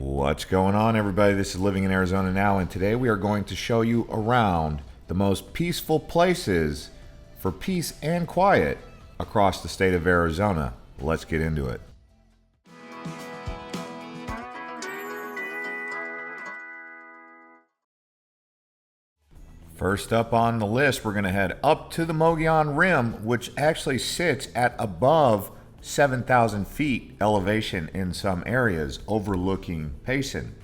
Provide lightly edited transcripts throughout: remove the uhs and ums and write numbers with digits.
What's going on, everybody? This is Living in Arizona Now, and today we are going to show you around the most peaceful places for peace and quiet across the state of Arizona. Let's get into it. First up on the list, we're going to head up to the Mogollon Rim, which actually sits at above 7,000 feet elevation in some areas, overlooking Payson.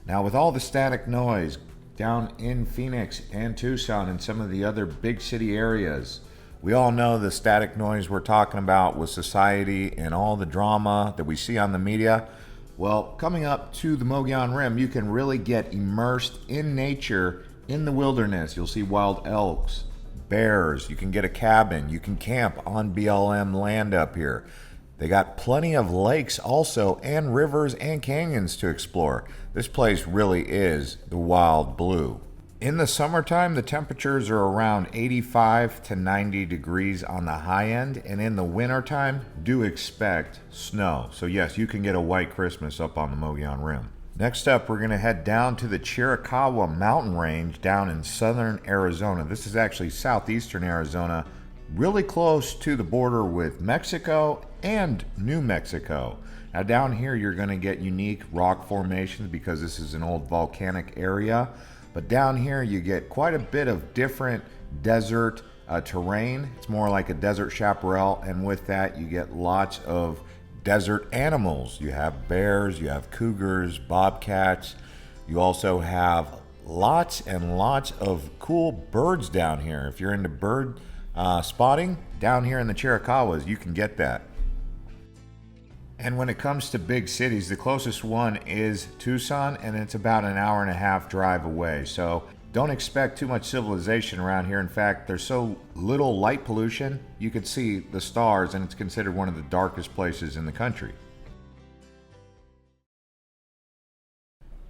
Now, with all the static noise down in Phoenix and Tucson and some of the other big city areas, we all know the static noise we're talking about with society and all the drama that we see on the media. Well, coming up to the Mogollon Rim, you can really get immersed in nature. In the wilderness, you'll see wild elks, bears, you can get a cabin, you can camp on BLM land up here. They got plenty of lakes also, and rivers and canyons to explore. This place really is the wild blue. In the summertime, the temperatures are around 85 to 90 degrees on the high end, and in the wintertime, do expect snow. So yes, you can get a white Christmas up on the Mogollon Rim. Next up, we're going to head down to the Chiricahua mountain range down in southern Arizona. This is actually southeastern Arizona, really close to the border with Mexico and New Mexico. Now down here, you're going to get unique rock formations because this is an old volcanic area. But down here, you get quite a bit of different desert terrain. It's more like a desert chaparral, and with that, you get lots of desert animals. You have bears, you have cougars, bobcats. You also have lots and lots of cool birds down here. If you're into bird spotting, down here in the Chiricahuas, you can get that. And when it comes to big cities, the closest one is Tucson, and it's about an hour and a half drive away. So don't expect too much civilization around here. In fact, there's so little light pollution, you could see the stars, and it's considered one of the darkest places in the country.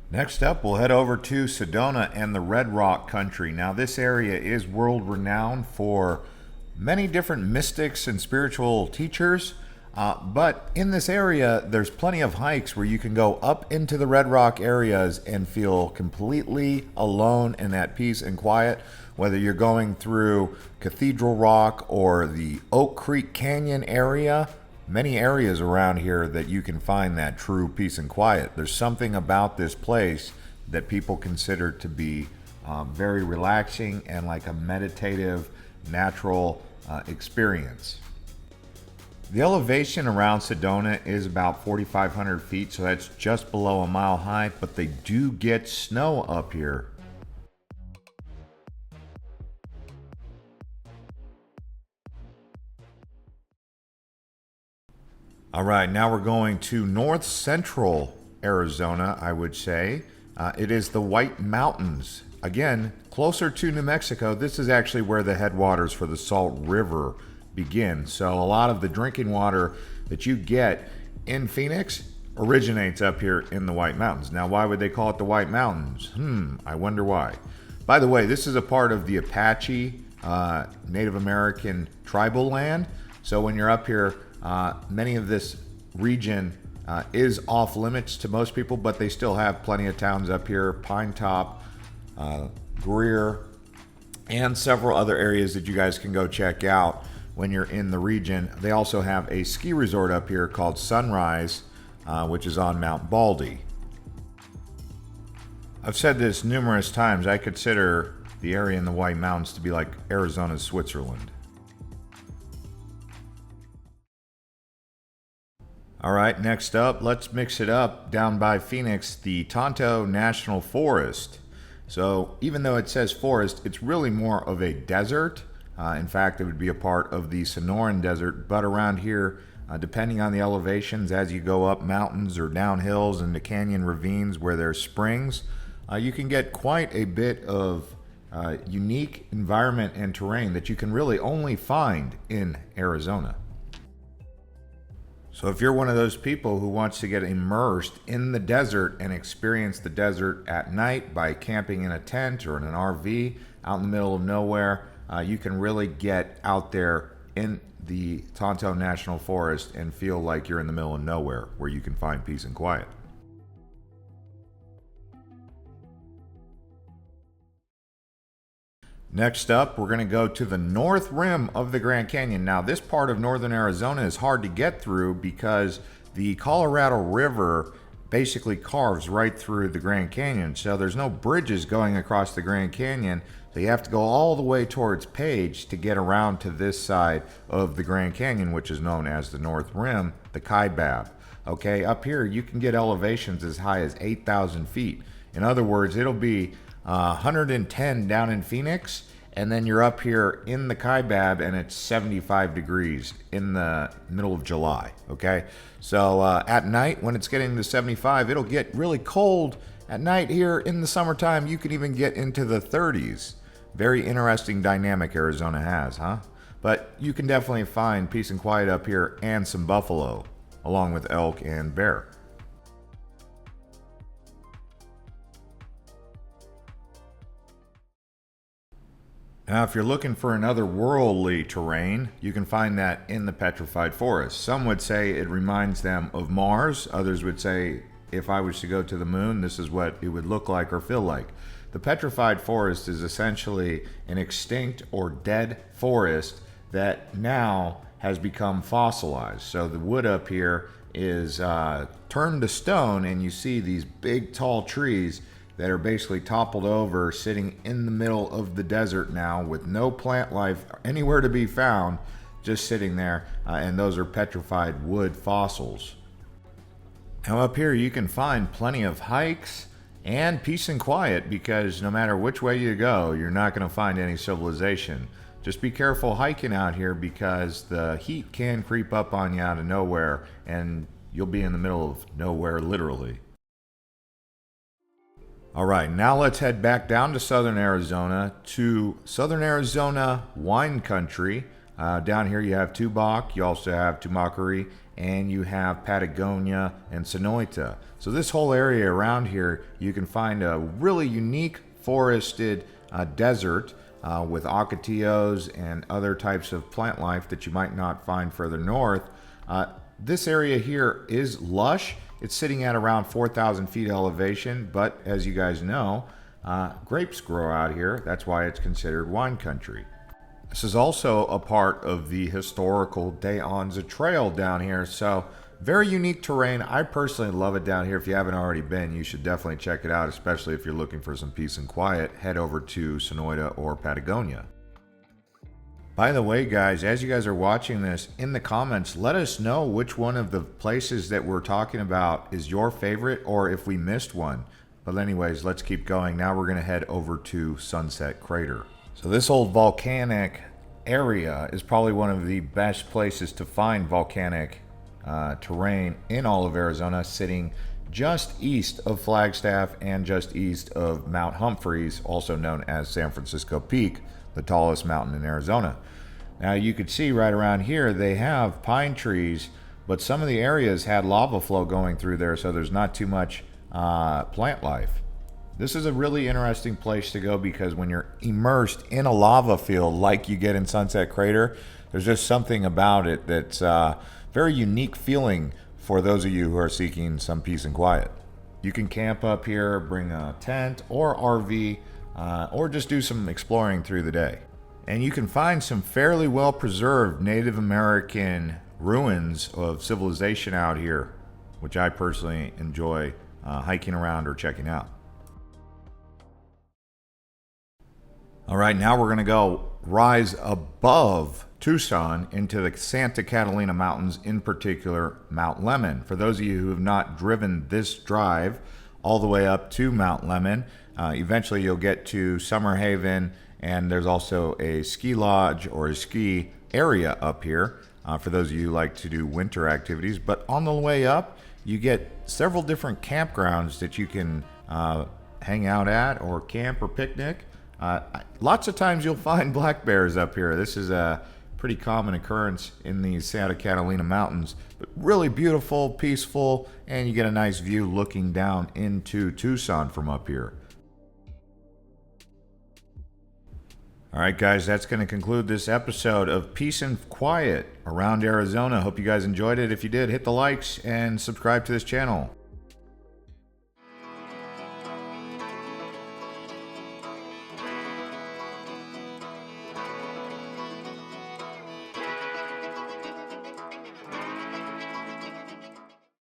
Next up, we'll head over to Sedona and the Red Rock country. Now, this area is world renowned for many different mystics and spiritual teachers. But in this area, there's plenty of hikes where you can go up into the Red Rock areas and feel completely alone and at peace and quiet. Whether you're going through Cathedral Rock or the Oak Creek Canyon area, many areas around here that you can find that true peace and quiet. There's something about this place that people consider to be very relaxing and like a meditative, natural experience. The elevation around Sedona is about 4,500 feet, so that's just below a mile high, but they do get snow up here. All right, now we're going to north central Arizona, I would say. It is the White Mountains. Again, closer to New Mexico. This is actually where the headwaters for the Salt River begin. So a lot of the drinking water that you get in Phoenix originates up here in the White Mountains. Now, why would they call it the White Mountains? I wonder why. By the way, this is a part of the Apache Native American tribal land. So when you're up here, many of this region is off limits to most people, but they still have plenty of towns up here: Pine Top, Greer, and several other areas that you guys can go check out when you're in the region. They also have a ski resort up here called Sunrise, which is on Mount Baldy. I've said this numerous times, I consider the area in the White Mountains to be like Arizona's Switzerland. All right, next up, let's mix it up down by Phoenix, the Tonto National Forest. So even though it says forest, it's really more of a desert. In fact, it would be a part of the Sonoran Desert, but around here, depending on the elevations, as you go up mountains or down hills into canyon ravines where there's springs, you can get quite a bit of unique environment and terrain that you can really only find in Arizona. So if you're one of those people who wants to get immersed in the desert and experience the desert at night by camping in a tent or in an RV out in the middle of nowhere, you can really get out there in the Tonto National Forest and feel like you're in the middle of nowhere where you can find peace and quiet. Next up, we're going to go to the north rim of the Grand Canyon. Now, this part of northern Arizona is hard to get through because the Colorado River basically carves right through the Grand Canyon. So there's no bridges going across the Grand Canyon. So you have to go all the way towards Page to get around to this side of the Grand Canyon, which is known as the North Rim, the Kaibab. Okay, up here you can get elevations as high as 8,000 feet. In other words, it'll be 110 down in Phoenix, and then you're up here in the Kaibab and it's 75 degrees in the middle of July. Okay, so at night when it's getting to 75, it'll get really cold at night here. In the summertime, you can even get into the 30s. Very interesting dynamic Arizona has, huh? But you can definitely find peace and quiet up here and some buffalo, along with elk and bear. Now, if you're looking for another worldly terrain, you can find that in the Petrified Forest. Some would say it reminds them of Mars. Others would say, if I was to go to the moon, this is what it would look like or feel like. The Petrified Forest is essentially an extinct or dead forest that now has become fossilized. So the wood up here is turned to stone, and you see these big tall trees that are basically toppled over, sitting in the middle of the desert now with no plant life anywhere to be found, just sitting there, and those are petrified wood fossils. Now up here you can find plenty of hikes and peace and quiet, because no matter which way you go, you're not going to find any civilization. Just be careful hiking out here, because the heat can creep up on you out of nowhere, and you'll be in the middle of nowhere, literally. All right, now let's head back down to southern Arizona, wine country. Down here you have Tubac, you also have Tumacari, and you have Patagonia and Sonoita. So this whole area around here, you can find a really unique forested desert with ocotillos and other types of plant life that you might not find further north. This area here is lush. It's sitting at around 4,000 feet elevation, but as you guys know, grapes grow out here. That's why it's considered wine country. This is also a part of the historical De Anza Trail down here, so very unique terrain. I personally love it down here. If you haven't already been, you should definitely check it out, especially if you're looking for some peace and quiet. Head over to Sonoita or Patagonia. By the way, guys, as you guys are watching this, in the comments, let us know which one of the places that we're talking about is your favorite, or if we missed one. But anyways, let's keep going. Now we're going to head over to Sunset Crater. So this old volcanic area is probably one of the best places to find volcanic terrain in all of Arizona, sitting just east of Flagstaff and just east of Mount Humphreys, also known as San Francisco Peak, the tallest mountain in Arizona. Now you could see right around here they have pine trees, but some of the areas had lava flow going through there, so there's not too much plant life. This is a really interesting place to go, because when you're immersed in a lava field like you get in Sunset Crater, there's just something about it that's very unique feeling for those of you who are seeking some peace and quiet. You can camp up here, bring a tent or RV, or just do some exploring through the day. And you can find some fairly well preserved Native American ruins of civilization out here, which I personally enjoy hiking around or checking out. All right, now we're going to go rise above Tucson into the Santa Catalina Mountains, in particular Mount Lemmon. For those of you who have not driven this drive all the way up to Mount Lemmon, eventually you'll get to Summer Haven, and there's also a ski lodge or a ski area up here for those of you who like to do winter activities. But on the way up, you get several different campgrounds that you can hang out at or camp or picnic. Lots of times you'll find black bears up here. This is a pretty common occurrence in the Santa Catalina Mountains, but really beautiful, peaceful, and you get a nice view looking down into Tucson from up here. All right, guys, that's going to conclude this episode of Peace and Quiet around Arizona. Hope you guys enjoyed it. If you did, hit the likes and subscribe to this channel.